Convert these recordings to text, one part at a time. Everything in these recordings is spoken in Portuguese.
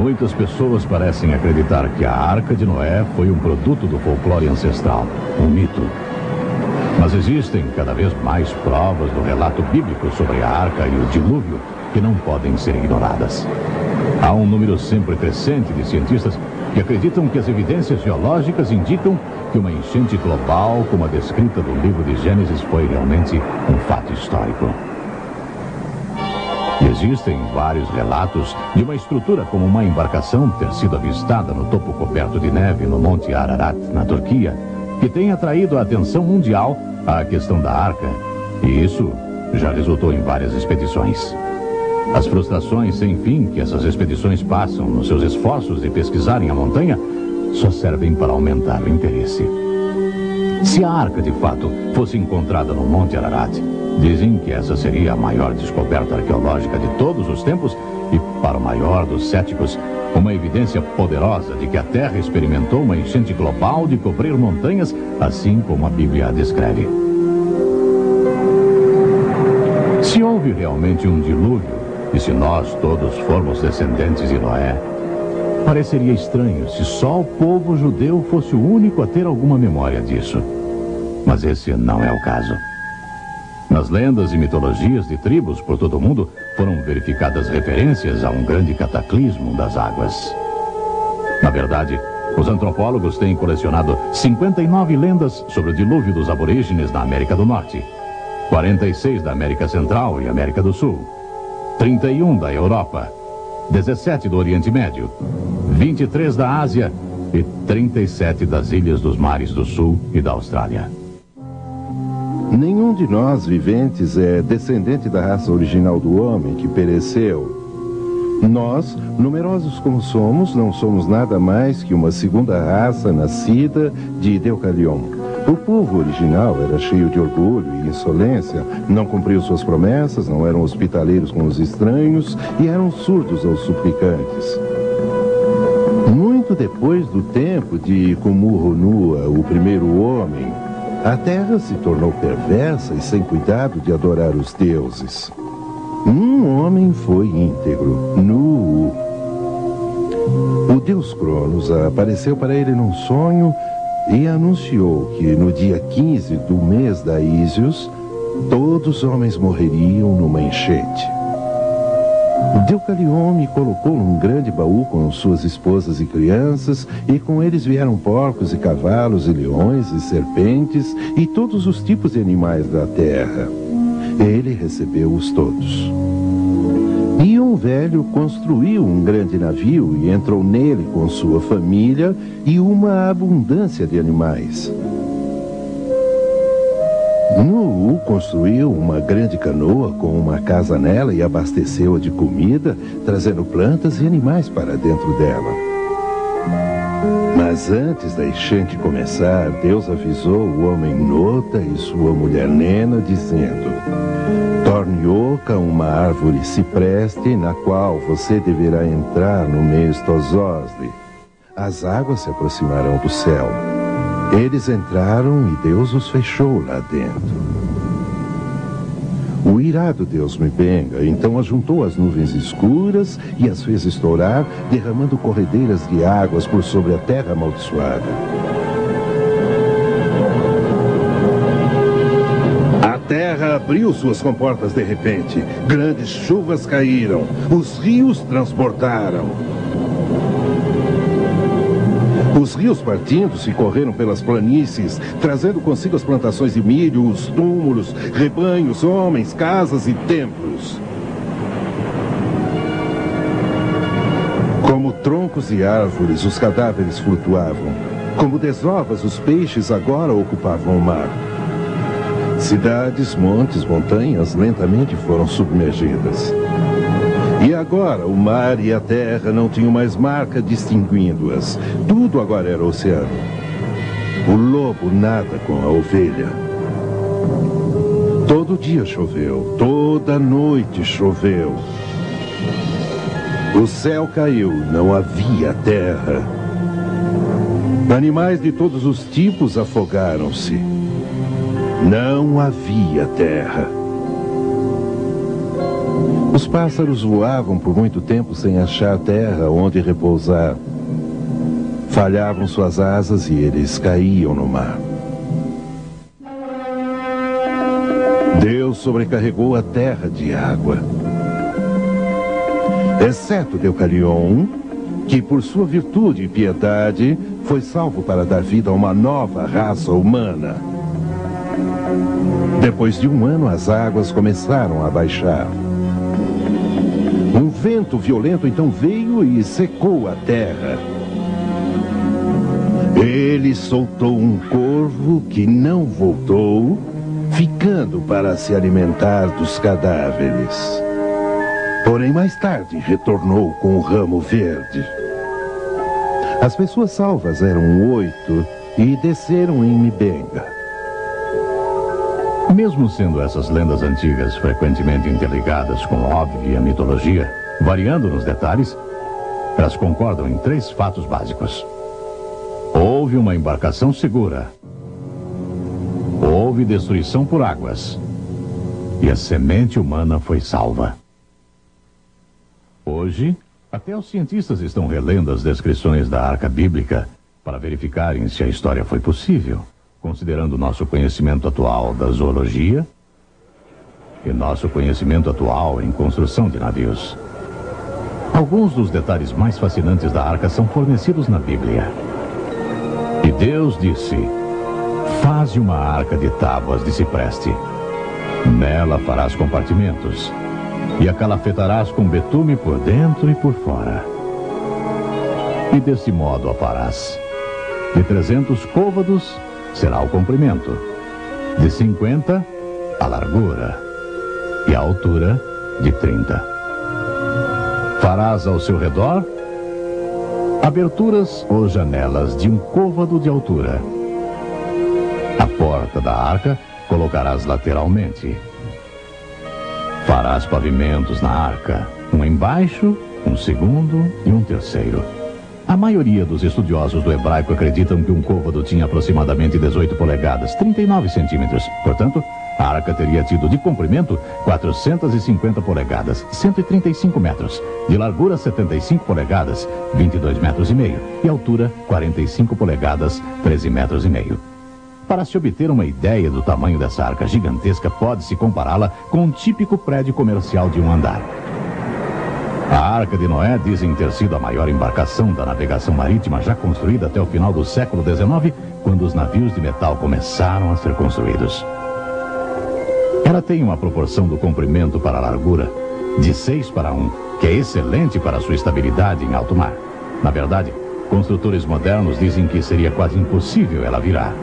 Muitas pessoas parecem acreditar que a Arca de Noé foi um produto do folclore ancestral, um mito. Mas existem cada vez mais provas do relato bíblico sobre a Arca e o dilúvio que não podem ser ignoradas. Há um número sempre crescente de cientistas que acreditam que as evidências geológicas indicam que uma enchente global, como a descrita no livro de Gênesis, foi realmente um fato histórico. Existem vários relatos de uma estrutura como uma embarcação ter sido avistada no topo coberto de neve no Monte Ararat, na Turquia, que tem atraído a atenção mundial à questão da Arca, e isso já resultou em várias expedições. As frustrações sem fim que essas expedições passam nos seus esforços de pesquisarem a montanha só servem para aumentar o interesse. Se a Arca de fato fosse encontrada no Monte Ararat, dizem que essa seria a maior descoberta arqueológica de todos os tempos e, para o maior dos céticos, uma evidência poderosa de que a Terra experimentou uma enchente global de cobrir montanhas, assim como a Bíblia a descreve. Se houve realmente um dilúvio, e se nós todos formos descendentes de Noé, pareceria estranho se só o povo judeu fosse o único a ter alguma memória disso. Mas esse não é o caso. Nas lendas e mitologias de tribos por todo o mundo, foram verificadas referências a um grande cataclismo das águas. Na verdade, os antropólogos têm colecionado 59 lendas sobre o dilúvio dos aborígenes na América do Norte, 46 da América Central e América do Sul, 31 da Europa, 17 do Oriente Médio, 23 da Ásia e 37 das ilhas dos mares do Sul e da Austrália. Nenhum de nós viventes é descendente da raça original do homem que pereceu. Nós, numerosos como somos, não somos nada mais que uma segunda raça nascida de Deucalion. O povo original era cheio de orgulho e insolência, não cumpriu suas promessas, não eram hospitaleiros com os estranhos e eram surdos aos suplicantes. Muito depois do tempo de Kumurunua, o primeiro homem, a terra se tornou perversa e sem cuidado de adorar os deuses. Um homem foi íntegro, Nu. O deus Cronos apareceu para ele num sonho e anunciou que no dia 15 do mês da Ísios, todos os homens morreriam numa enchente. Deucalion me colocou num grande baú com suas esposas e crianças, e com eles vieram porcos e cavalos e leões e serpentes e todos os tipos de animais da terra. Ele recebeu-os todos. E um velho construiu um grande navio e entrou nele com sua família e uma abundância de animais. Nu construiu uma grande canoa com uma casa nela e abasteceu-a de comida, trazendo plantas e animais para dentro dela. Mas antes da enchente começar, Deus avisou o homem Nota e sua mulher Nena, dizendo: torne oca uma árvore cipreste, na qual você deverá entrar no mês Tososle. As águas se aproximarão do céu. Eles entraram e Deus os fechou lá dentro. O irado Deus me benga, então ajuntou as nuvens escuras e as fez estourar, derramando corredeiras de águas por sobre a terra amaldiçoada. A terra abriu suas comportas de repente, grandes chuvas caíram, os rios transbordaram. Os rios partindo-se correram pelas planícies, trazendo consigo as plantações de milho, os túmulos, rebanhos, homens, casas e templos. Como troncos e árvores, os cadáveres flutuavam. Como desovas, os peixes agora ocupavam o mar. Cidades, montes, montanhas lentamente foram submergidas. E agora o mar e a terra não tinham mais marca distinguindo-as. Tudo agora era oceano. O lobo nada com a ovelha. Todo dia choveu, toda noite choveu. O céu caiu, não havia terra. Animais de todos os tipos afogaram-se. Não havia terra. Os pássaros voavam por muito tempo sem achar terra onde repousar. Falhavam suas asas e eles caíam no mar. Deus sobrecarregou a terra de água, exceto Deucalion, que por sua virtude e piedade foi salvo para dar vida a uma nova raça humana. Depois de 1 ano, as águas começaram a baixar. Um vento violento então veio e secou a terra. Ele soltou um corvo que não voltou, ficando para se alimentar dos cadáveres. Porém, mais tarde, retornou com o ramo verde. As pessoas salvas eram 8 e desceram em Mibenga. Mesmo sendo essas lendas antigas frequentemente interligadas com óbvia mitologia, variando nos detalhes, elas concordam em 3 fatos básicos. Houve uma embarcação segura. Houve destruição por águas. E a semente humana foi salva. Hoje, até os cientistas estão relendo as descrições da Arca Bíblica para verificarem se a história foi possível, considerando nosso conhecimento atual da zoologia e nosso conhecimento atual em construção de navios. Alguns dos detalhes mais fascinantes da Arca são fornecidos na Bíblia. E Deus disse: faze uma arca de tábuas de cipreste. Nela farás compartimentos, e a calafetarás com betume por dentro e por fora. E desse modo a farás. De 300 côvados será o comprimento, de 50 a largura, e a altura de 30. Farás ao seu redor aberturas ou janelas de 1 côvado de altura. A porta da arca colocarás lateralmente. Farás pavimentos na arca, um embaixo, um segundo e um terceiro. A maioria dos estudiosos do hebraico acreditam que um côvado tinha aproximadamente 18 polegadas, 39 centímetros. Portanto, a arca teria tido de comprimento 450 polegadas, 135 metros, de largura 75 polegadas, 22 metros e meio, e altura 45 polegadas, 13 metros e meio. Para se obter uma ideia do tamanho dessa arca gigantesca, pode-se compará-la com um típico prédio comercial de 1 andar. A Arca de Noé dizem ter sido a maior embarcação da navegação marítima já construída até o final do século XIX, quando os navios de metal começaram a ser construídos. Ela tem uma proporção do comprimento para a largura de 6 para 1, que é excelente para sua estabilidade em alto mar. Na verdade, construtores modernos dizem que seria quase impossível ela virar.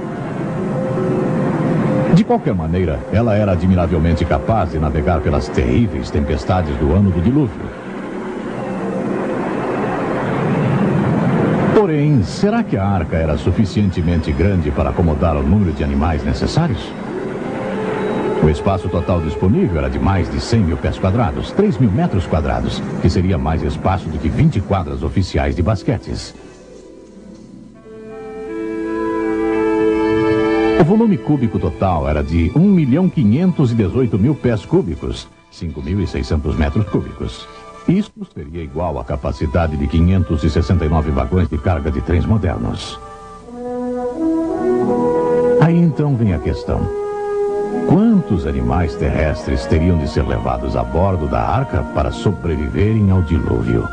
De qualquer maneira, ela era admiravelmente capaz de navegar pelas terríveis tempestades do ano do dilúvio. Porém, será que a arca era suficientemente grande para acomodar o número de animais necessários? O espaço total disponível era de mais de 100 mil pés quadrados, 3 mil metros quadrados, que seria mais espaço do que 20 quadras oficiais de basquetes. O volume cúbico total era de 1.518.000 pés cúbicos, 5.600 metros cúbicos. Isto seria igual à capacidade de 569 vagões de carga de trens modernos. Aí então vem a questão: quantos animais terrestres teriam de ser levados a bordo da arca para sobreviverem ao dilúvio?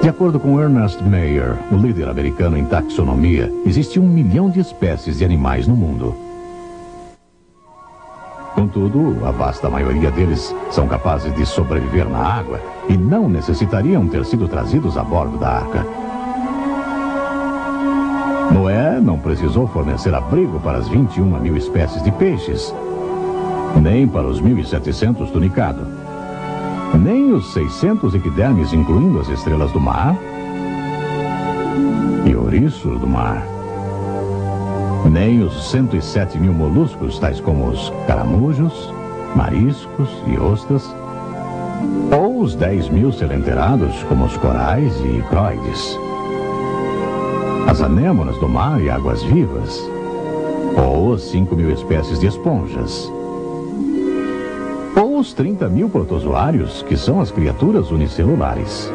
De acordo com Ernest Mayr, o líder americano em taxonomia, existe 1 milhão de espécies de animais no mundo. Contudo, a vasta maioria deles são capazes de sobreviver na água e não necessitariam ter sido trazidos a bordo da arca. Noé não precisou fornecer abrigo para as 21 mil espécies de peixes, nem para os 1.700 tunicado, nem os 600 equidermes, incluindo as estrelas do mar e ouriços do mar, nem os 107 mil moluscos, tais como os caramujos, mariscos e ostras, ou os 10 mil selenterados, como os corais e croides, as anêmonas do mar e águas-vivas, ou as 5 mil espécies de esponjas, ou os 30.000 protozoários, que são as criaturas unicelulares.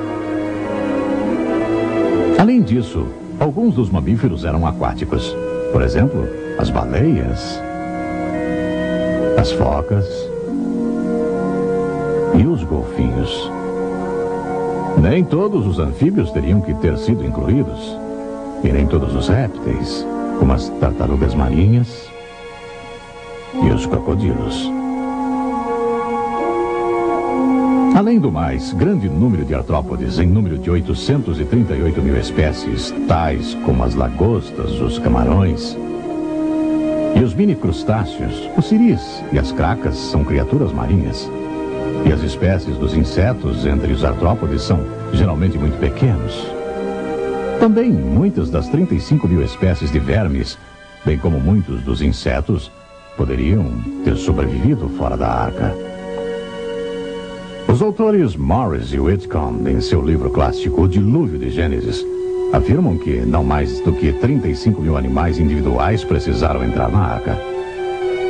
Além disso, alguns dos mamíferos eram aquáticos. Por exemplo, as baleias, as focas e os golfinhos. Nem todos os anfíbios teriam que ter sido incluídos. E nem todos os répteis, como as tartarugas marinhas e os crocodilos. Além do mais, grande número de artrópodes, em número de 838.000 espécies, tais como as lagostas, os camarões e os mini crustáceos, os siris e as cracas são criaturas marinhas. E as espécies dos insetos entre os artrópodes são geralmente muito pequenos. Também muitas das 35.000 espécies de vermes, bem como muitos dos insetos, poderiam ter sobrevivido fora da arca. Os autores Morris e Whitcomb, em seu livro clássico O Dilúvio de Gênesis, afirmam que não mais do que 35.000 animais individuais precisaram entrar na arca.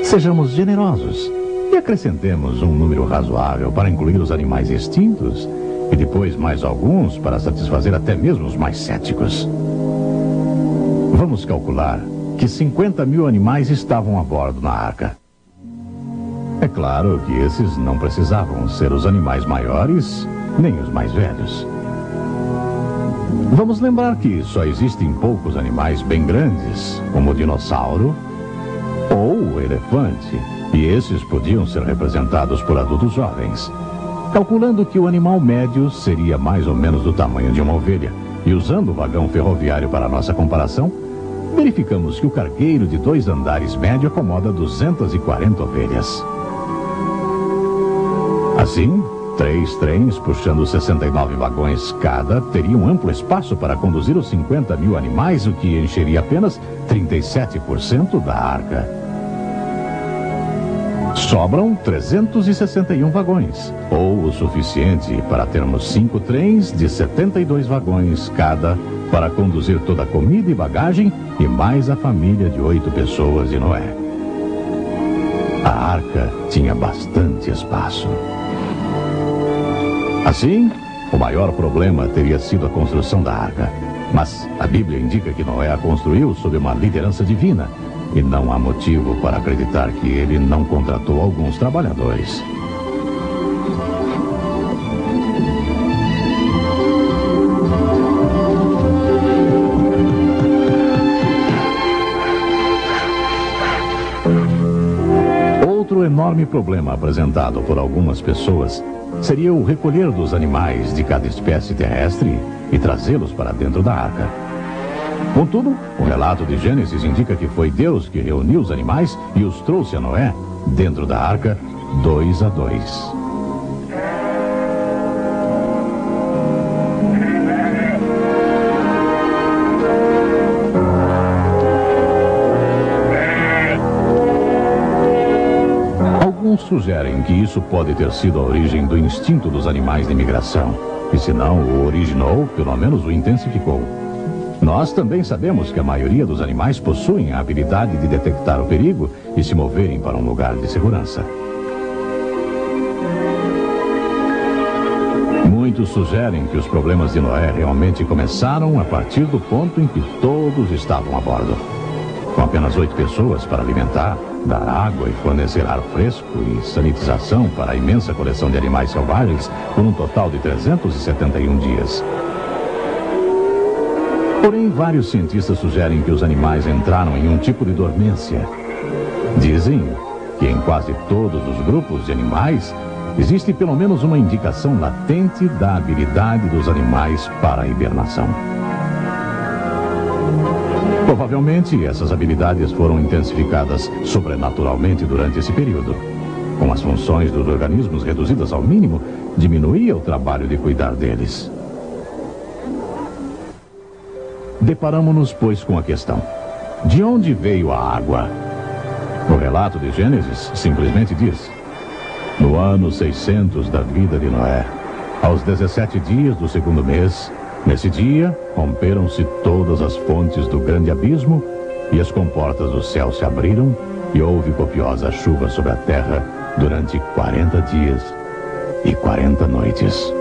Sejamos generosos e acrescentemos um número razoável para incluir os animais extintos e depois mais alguns para satisfazer até mesmo os mais céticos. Vamos calcular que 50.000 animais estavam a bordo na arca. É claro que esses não precisavam ser os animais maiores, nem os mais velhos. Vamos lembrar que só existem poucos animais bem grandes, como o dinossauro ou o elefante, e esses podiam ser representados por adultos jovens. Calculando que o animal médio seria mais ou menos do tamanho de uma ovelha, e usando o vagão ferroviário para nossa comparação, verificamos que o cargueiro de 2 andares médio acomoda 240 ovelhas. Assim, 3 trens puxando 69 vagões cada teriam amplo espaço para conduzir os 50.000 animais, o que encheria apenas 37% da arca. Sobram 361 vagões, ou o suficiente para termos 5 trens de 72 vagões cada para conduzir toda a comida e bagagem e mais a família de 8 pessoas de Noé. A arca tinha bastante espaço. Assim, o maior problema teria sido a construção da arca. Mas a Bíblia indica que Noé a construiu sob uma liderança divina. E não há motivo para acreditar que ele não contratou alguns trabalhadores. Outro enorme problema apresentado por algumas pessoas seria o recolher dos animais de cada espécie terrestre e trazê-los para dentro da arca. Contudo, o relato de Gênesis indica que foi Deus que reuniu os animais e os trouxe a Noé dentro da arca 2 a 2. Alguns sugerem que isso pode ter sido a origem do instinto dos animais de migração, e se não o originou, pelo menos o intensificou. Nós também sabemos que a maioria dos animais possuem a habilidade de detectar o perigo e se moverem para um lugar de segurança. Muitos sugerem que os problemas de Noé realmente começaram a partir do ponto em que todos estavam a bordo. Com apenas 8 pessoas para alimentar, dar água e fornecer ar fresco e sanitização para a imensa coleção de animais selvagens por um total de 371 dias. Porém, vários cientistas sugerem que os animais entraram em um tipo de dormência. Dizem que em quase todos os grupos de animais existe pelo menos uma indicação latente da habilidade dos animais para a hibernação. Provavelmente, essas habilidades foram intensificadas sobrenaturalmente durante esse período. Com as funções dos organismos reduzidas ao mínimo, diminuía o trabalho de cuidar deles. Deparamos-nos, pois, com a questão: de onde veio a água? O relato de Gênesis simplesmente diz: no ano 600 da vida de Noé, aos 17 dias do 2º mês, nesse dia, romperam-se todas as fontes do grande abismo, e as comportas do céu se abriram, e houve copiosa chuva sobre a terra, durante 40 dias e 40 noites.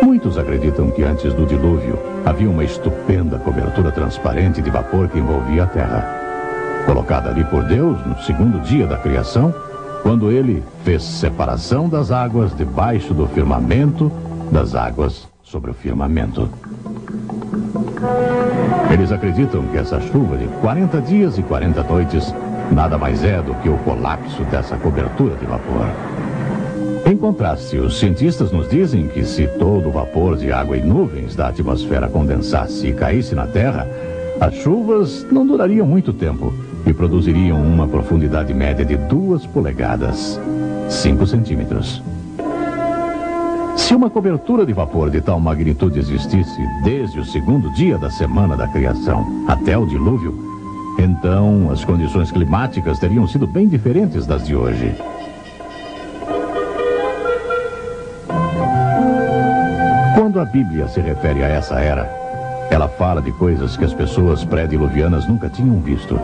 Muitos acreditam que antes do dilúvio havia uma estupenda cobertura transparente de vapor que envolvia a terra, colocada ali por Deus no segundo dia da criação, quando ele fez separação das águas debaixo do firmamento, das águas sobre o firmamento. Eles acreditam que essa chuva de 40 dias e 40 noites nada mais é do que o colapso dessa cobertura de vapor. Em contraste, os cientistas nos dizem que se todo o vapor de água e nuvens da atmosfera condensasse e caísse na Terra, as chuvas não durariam muito tempo e produziriam uma profundidade média de 2 polegadas, 5 centímetros. Se uma cobertura de vapor de tal magnitude existisse desde o segundo dia da semana da criação até o dilúvio, então as condições climáticas teriam sido bem diferentes das de hoje. Quando a Bíblia se refere a essa era, ela fala de coisas que as pessoas pré-diluvianas nunca tinham visto.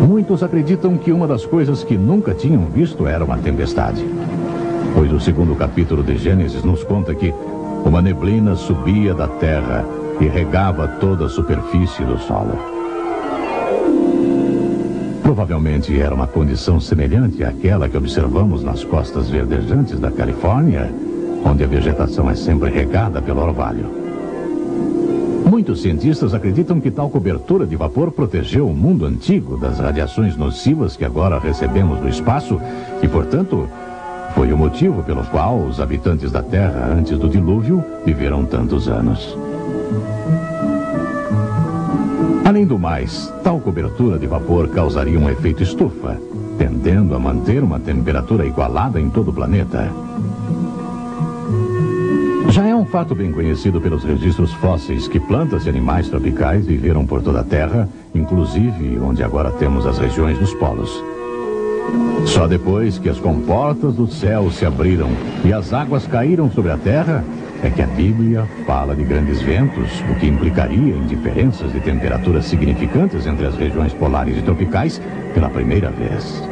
Muitos acreditam que uma das coisas que nunca tinham visto era uma tempestade, pois o segundo capítulo de Gênesis nos conta que uma neblina subia da terra e regava toda a superfície do solo. Provavelmente era uma condição semelhante àquela que observamos nas costas verdejantes da Califórnia, onde a vegetação é sempre regada pelo orvalho. Muitos cientistas acreditam que tal cobertura de vapor protegeu o mundo antigo das radiações nocivas que agora recebemos do espaço e, portanto, foi o motivo pelo qual os habitantes da Terra antes do dilúvio viveram tantos anos. Além do mais, tal cobertura de vapor causaria um efeito estufa, tendendo a manter uma temperatura igualada em todo o planeta. Já é um fato bem conhecido pelos registros fósseis que plantas e animais tropicais viveram por toda a Terra, inclusive onde agora temos as regiões dos polos. Só depois que as comportas do céu se abriram e as águas caíram sobre a Terra é que a Bíblia fala de grandes ventos, o que implicaria em diferenças de temperaturas significantes entre as regiões polares e tropicais pela primeira vez.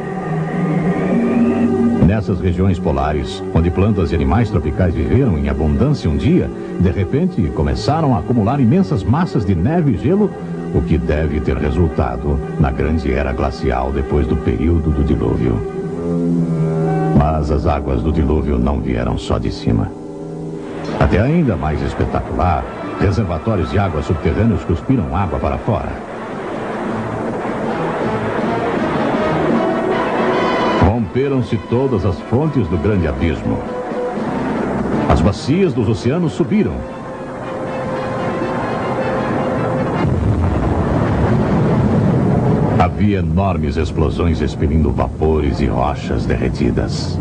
Nessas regiões polares, onde plantas e animais tropicais viveram em abundância um dia, de repente começaram a acumular imensas massas de neve e gelo, o que deve ter resultado na grande era glacial depois do período do dilúvio. Mas as águas do dilúvio não vieram só de cima. Até ainda mais espetacular, reservatórios de água subterrâneos cuspiram água para fora. Romperam-se todas as fontes do grande abismo. As bacias dos oceanos subiram. Havia enormes explosões expelindo vapores e rochas derretidas.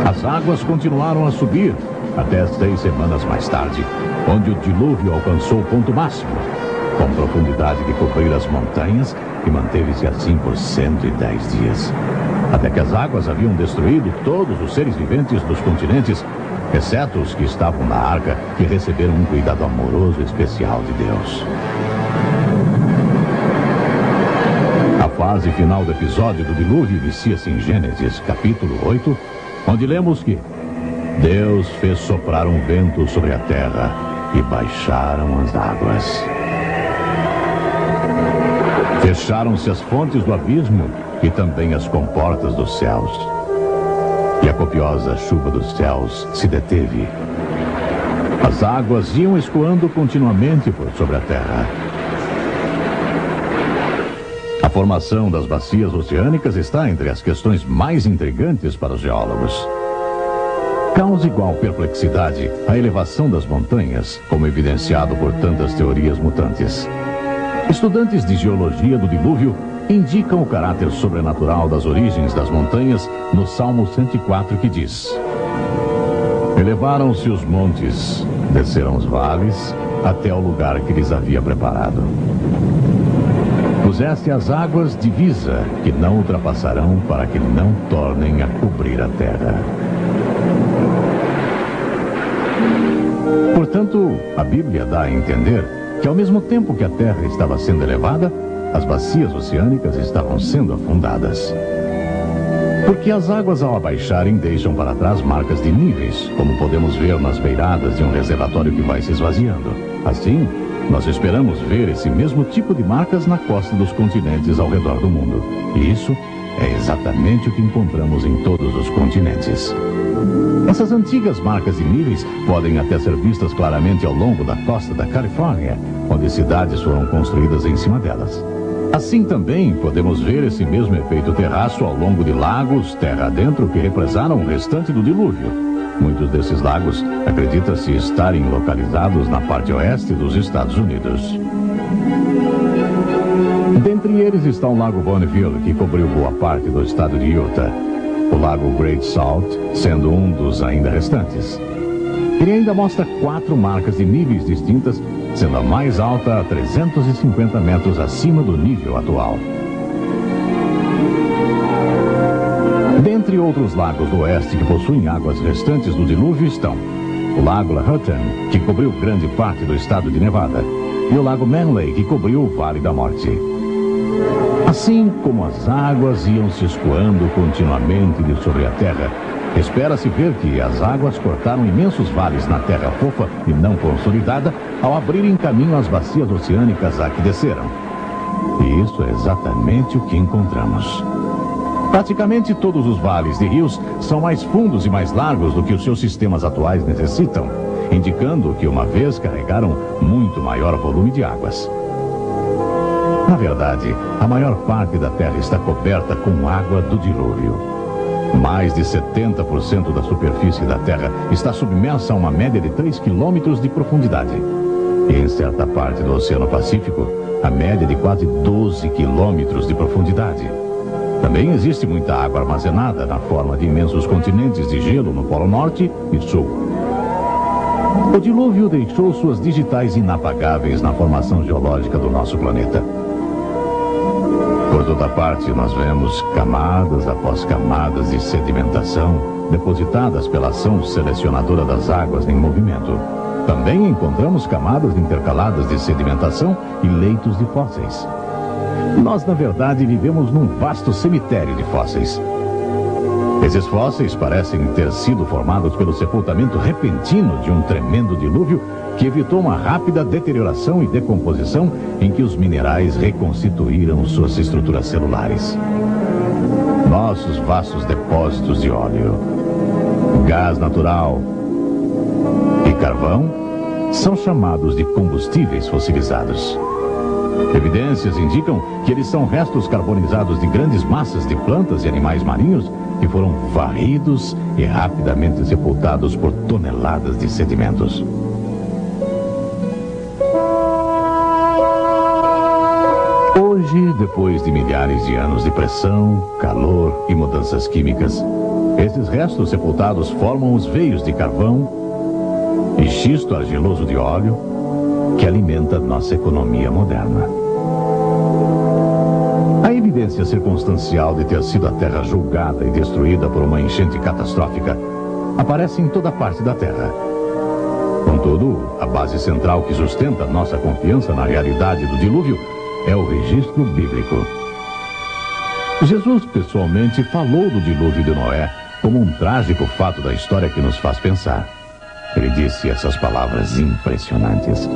As águas continuaram a subir até 6 semanas mais tarde, onde o dilúvio alcançou o ponto máximo, com profundidade de cobrir as montanhas, e manteve-se assim por 110 dias, até que as águas haviam destruído todos os seres viventes dos continentes, exceto os que estavam na arca, que receberam um cuidado amoroso e especial de Deus. A fase final do episódio do dilúvio inicia-se em Gênesis, capítulo 8, onde lemos que Deus fez soprar um vento sobre a terra e baixaram as águas. Fecharam-se as fontes do abismo e também as comportas dos céus. E a copiosa chuva dos céus se deteve. As águas iam escoando continuamente por sobre a terra. A formação das bacias oceânicas está entre as questões mais intrigantes para os geólogos. Causa igual perplexidade a elevação das montanhas, como evidenciado por tantas teorias mutantes. Estudantes de geologia do dilúvio indicam o caráter sobrenatural das origens das montanhas no Salmo 104, que diz: Elevaram-se os montes, desceram os vales, até o lugar que lhes havia preparado. Puseste as águas divisa, que não ultrapassarão, para que não tornem a cobrir a terra. Portanto, a Bíblia dá a entender que ao mesmo tempo que a terra estava sendo elevada, as bacias oceânicas estavam sendo afundadas. Porque as águas, ao abaixarem, deixam para trás marcas de níveis, como podemos ver nas beiradas de um reservatório que vai se esvaziando. Assim, nós esperamos ver esse mesmo tipo de marcas na costa dos continentes ao redor do mundo. E isso é exatamente o que encontramos em todos os continentes. Essas antigas marcas de níveis podem até ser vistas claramente ao longo da costa da Califórnia, onde cidades foram construídas em cima delas. Assim também podemos ver esse mesmo efeito terraço ao longo de lagos, terra adentro, que represaram o restante do dilúvio. Muitos desses lagos acredita-se estarem localizados na parte oeste dos Estados Unidos. Dentre eles está o Lago Bonneville, que cobriu boa parte do estado de Utah. O Lago Great Salt, sendo um dos ainda restantes. Ele ainda mostra 4 marcas de níveis distintas, sendo a mais alta a 350 metros acima do nível atual. Dentre outros lagos do oeste que possuem águas restantes do dilúvio estão o Lago Lahontan, que cobriu grande parte do estado de Nevada, e o Lago Manley, que cobriu o Vale da Morte. Assim como as águas iam se escoando continuamente de sobre a terra, espera-se ver que as águas cortaram imensos vales na terra fofa e não consolidada ao abrirem caminho às bacias oceânicas a que desceram. E isso é exatamente o que encontramos. Praticamente todos os vales de rios são mais fundos e mais largos do que os seus sistemas atuais necessitam, indicando que uma vez carregaram muito maior volume de águas. Na verdade, a maior parte da terra está coberta com água do dilúvio. Mais de 70% da superfície da terra está submersa a uma média de 3 quilômetros de profundidade. E em certa parte do Oceano Pacífico, a média de quase 12 quilômetros de profundidade. Também existe muita água armazenada na forma de imensos continentes de gelo no Polo Norte e Sul. O dilúvio deixou suas digitais inapagáveis na formação geológica do nosso planeta. Por toda parte, nós vemos camadas após camadas de sedimentação depositadas pela ação selecionadora das águas em movimento. Também encontramos camadas intercaladas de sedimentação e leitos de fósseis. Nós, na verdade, vivemos num vasto cemitério de fósseis. Esses fósseis parecem ter sido formados pelo sepultamento repentino de um tremendo dilúvio que evitou uma rápida deterioração e decomposição em que os minerais reconstituíram suas estruturas celulares. Nossos vastos depósitos de óleo, gás natural e carvão são chamados de combustíveis fossilizados. Evidências indicam que eles são restos carbonizados de grandes massas de plantas e animais marinhos que foram varridos e rapidamente sepultados por toneladas de sedimentos. Hoje, depois de milhares de anos de pressão, calor e mudanças químicas, esses restos sepultados formam os veios de carvão e xisto argiloso de óleo que alimenta nossa economia moderna. A evidência circunstancial de ter sido a Terra julgada e destruída por uma enchente catastrófica aparece em toda parte da Terra. Contudo, a base central que sustenta nossa confiança na realidade do dilúvio é o registro bíblico. Jesus pessoalmente falou do dilúvio de Noé como um trágico fato da história que nos faz pensar. Ele disse essas palavras impressionantes: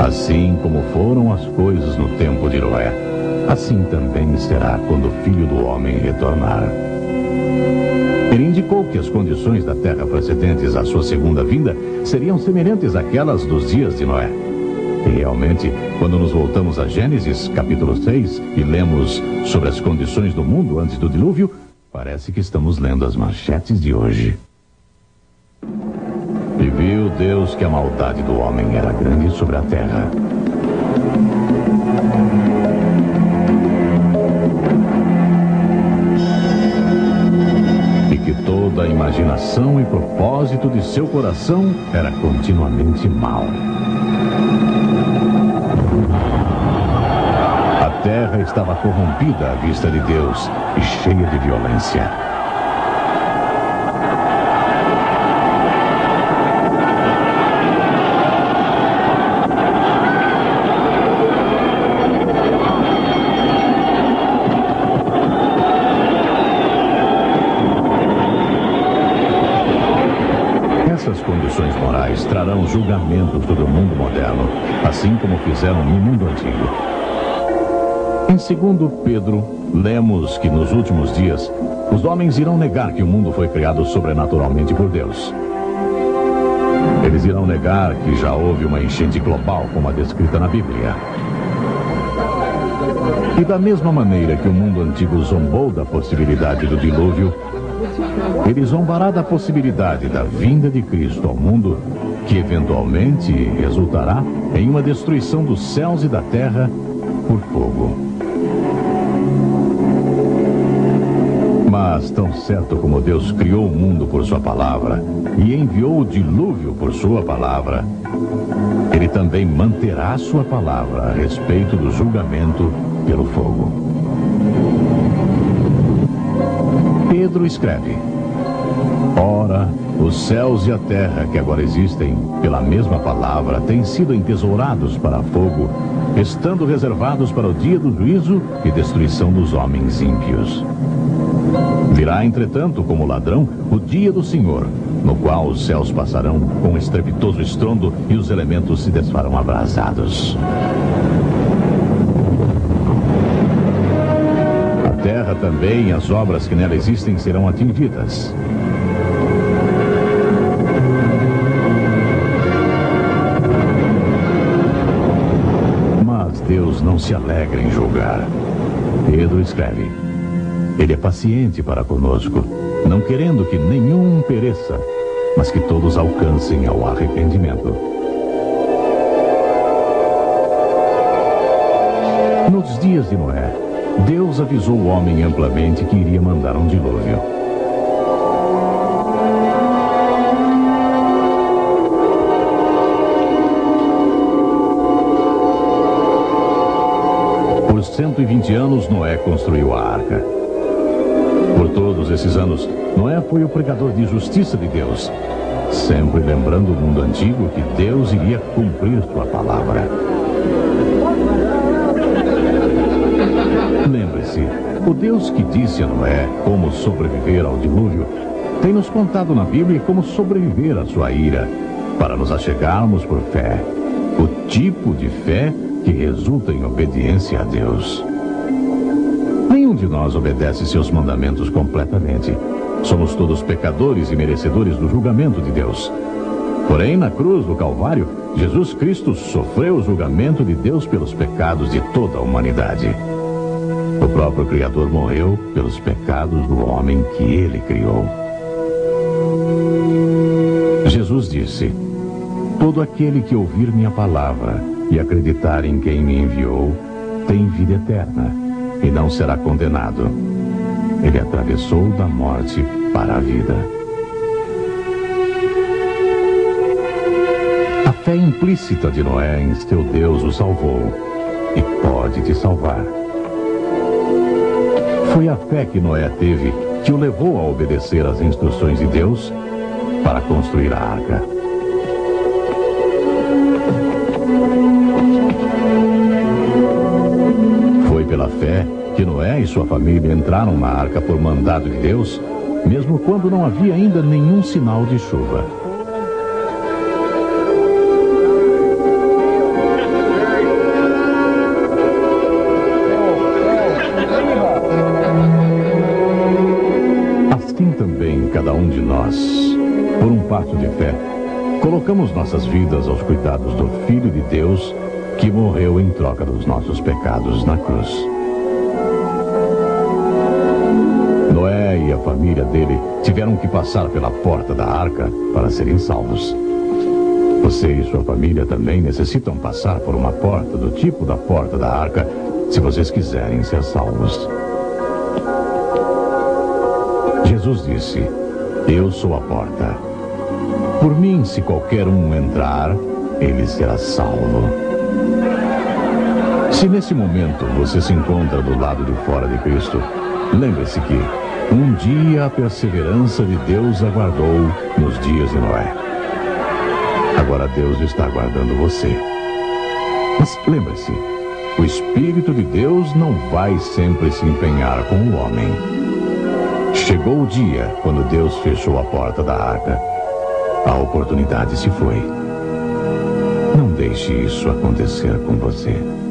assim como foram as coisas no tempo de Noé, assim também será quando o Filho do Homem retornar. Ele indicou que as condições da terra precedentes à sua segunda vinda seriam semelhantes àquelas dos dias de Noé. E realmente, quando nos voltamos a Gênesis, capítulo 6, e lemos sobre as condições do mundo antes do dilúvio, parece que estamos lendo as manchetes de hoje. E viu Deus que a maldade do homem era grande sobre a terra. E que toda a imaginação e propósito de seu coração era continuamente mau. A terra estava corrompida à vista de Deus e cheia de violência. Essas condições morais trarão julgamentos sobre o mundo moderno, assim como fizeram no mundo antigo. Em 2 Pedro, lemos que nos últimos dias, os homens irão negar que o mundo foi criado sobrenaturalmente por Deus. Eles irão negar que já houve uma enchente global, como a descrita na Bíblia. E da mesma maneira que o mundo antigo zombou da possibilidade do dilúvio, ele zombará da possibilidade da vinda de Cristo ao mundo, que eventualmente resultará em uma destruição dos céus e da terra por fogo. Mas, tão certo como Deus criou o mundo por sua palavra e enviou o dilúvio por sua palavra, ele também manterá sua palavra a respeito do julgamento pelo fogo. Pedro escreve: ora, os céus e a terra que agora existem pela mesma palavra têm sido entesourados para fogo, estando reservados para o dia do juízo e destruição dos homens ímpios. Virá, entretanto, como ladrão, o dia do Senhor, no qual os céus passarão com estrepitoso estrondo e os elementos se desfarão abrasados. A terra também e as obras que nela existem serão atingidas. Mas Deus não se alegra em julgar. Pedro escreve: ele é paciente para conosco, não querendo que nenhum pereça, mas que todos alcancem ao arrependimento. Nos dias de Noé, Deus avisou o homem amplamente que iria mandar um dilúvio. Por 120 anos, Noé construiu a arca. Por todos esses anos, Noé foi o pregador de justiça de Deus, sempre lembrando o mundo antigo que Deus iria cumprir sua palavra. Lembre-se, o Deus que disse a Noé como sobreviver ao dilúvio, tem nos contado na Bíblia como sobreviver à sua ira, para nos achegarmos por fé, o tipo de fé que resulta em obediência a Deus. Nenhum de nós obedece seus mandamentos completamente. Somos todos pecadores e merecedores do julgamento de Deus. Porém, na cruz do Calvário, Jesus Cristo sofreu o julgamento de Deus pelos pecados de toda a humanidade. O próprio Criador morreu pelos pecados do homem que ele criou. Jesus disse: todo aquele que ouvir minha palavra e acreditar em quem me enviou, tem vida eterna e não será condenado. Ele atravessou da morte para a vida. A fé implícita de Noé em seu Deus o salvou e pode te salvar. Foi a fé que Noé teve que o levou a obedecer às instruções de Deus para construir a arca. Foi pela fé que Noé e sua família entraram na arca por mandado de Deus, mesmo quando não havia ainda nenhum sinal de chuva. Assim também cada um de nós, por um passo de fé, colocamos nossas vidas aos cuidados do Filho de Deus, que morreu em troca dos nossos pecados na cruz. Noé e a família dele tiveram que passar pela porta da arca para serem salvos. Você e sua família também necessitam passar por uma porta do tipo da porta da arca, se vocês quiserem ser salvos. Jesus disse: eu sou a porta. Por mim, se qualquer um entrar, ele será salvo. Se nesse momento você se encontra do lado de fora de Cristo, lembre-se que um dia a perseverança de Deus aguardou nos dias de Noé. Agora Deus está aguardando você. Mas lembre-se, o Espírito de Deus não vai sempre se empenhar com o homem. Chegou o dia quando Deus fechou a porta da arca. A oportunidade se foi. Não deixe isso acontecer com você.